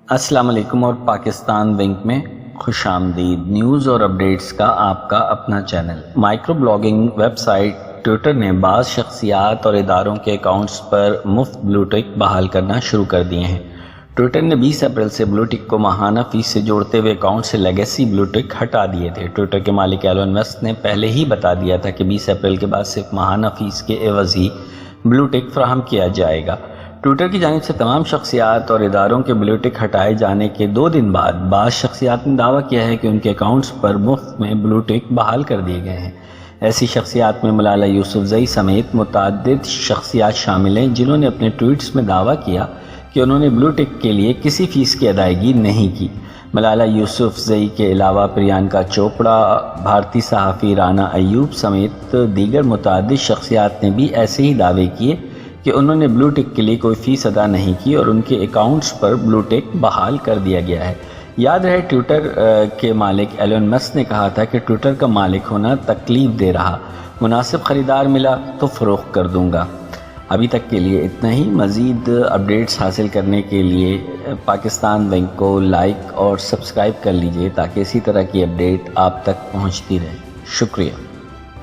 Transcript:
السلام علیکم اور پاکستان ونک میں خوش آمدید۔ نیوز اور اپڈیٹس کا آپ کا اپنا channel. Microblogging website Twitter نے بعض شخصیات اور اداروں کے اکاؤنٹس پر مفت بلو ٹک بحال کرنا شروع کر دیے ہیں۔ ٹویٹر نے 20 اپریل سے بلو ٹک کو ماہانہ فیس سے جوڑتے ہوئے اکاؤنٹ سے لیگیسی بلو ٹک ہٹا دیے تھے۔ ٹویٹر کے مالک ایلن مسک نے پہلے ہی بتا دیا تھا کہ 20 اپریل کے بعد صرف ماہانہ فیس کے عوض ہی بلو ٹک فراہم کیا جائے گا۔ ٹویٹر کی جانب سے تمام شخصیات اور اداروں کے بلو ٹک ہٹائے جانے کے 2 دن بعد بعض شخصیات نے دعویٰ کیا ہے کہ ان کے اکاؤنٹس پر مفت میں بلو ٹک بحال کر دیے گئے ہیں۔ ایسی شخصیات میں ملالہ یوسفزئی سمیت متعدد شخصیات شامل ہیں جنہوں نے اپنے ٹویٹس میں دعویٰ کیا کہ انہوں نے بلو ٹک کے لیے کسی فیس کی ادائیگی نہیں کی۔ ملالہ یوسفزئی کے علاوہ پریانکا چوپڑا، بھارتی صحافی رانا ایوب سمیت دیگر متعدد شخصیات نے بھی ایسے ہی دعوے کیے کہ انہوں نے بلو ٹک کے لیے کوئی فیس ادا نہیں کی اور ان کے اکاؤنٹس پر بلو ٹک بحال کر دیا گیا ہے۔ یاد رہے ٹویٹر کے مالک ایلن مسک نے کہا تھا کہ ٹویٹر کا مالک ہونا تکلیف دے رہا، مناسب خریدار ملا تو فروخت کر دوں گا۔ ابھی تک کے لیے اتنا ہی۔ مزید اپڈیٹس حاصل کرنے کے لیے پاکستان ونک کو لائک اور سبسکرائب کر لیجئے تاکہ اسی طرح کی اپڈیٹ آپ تک پہنچتی رہے۔ شکریہ۔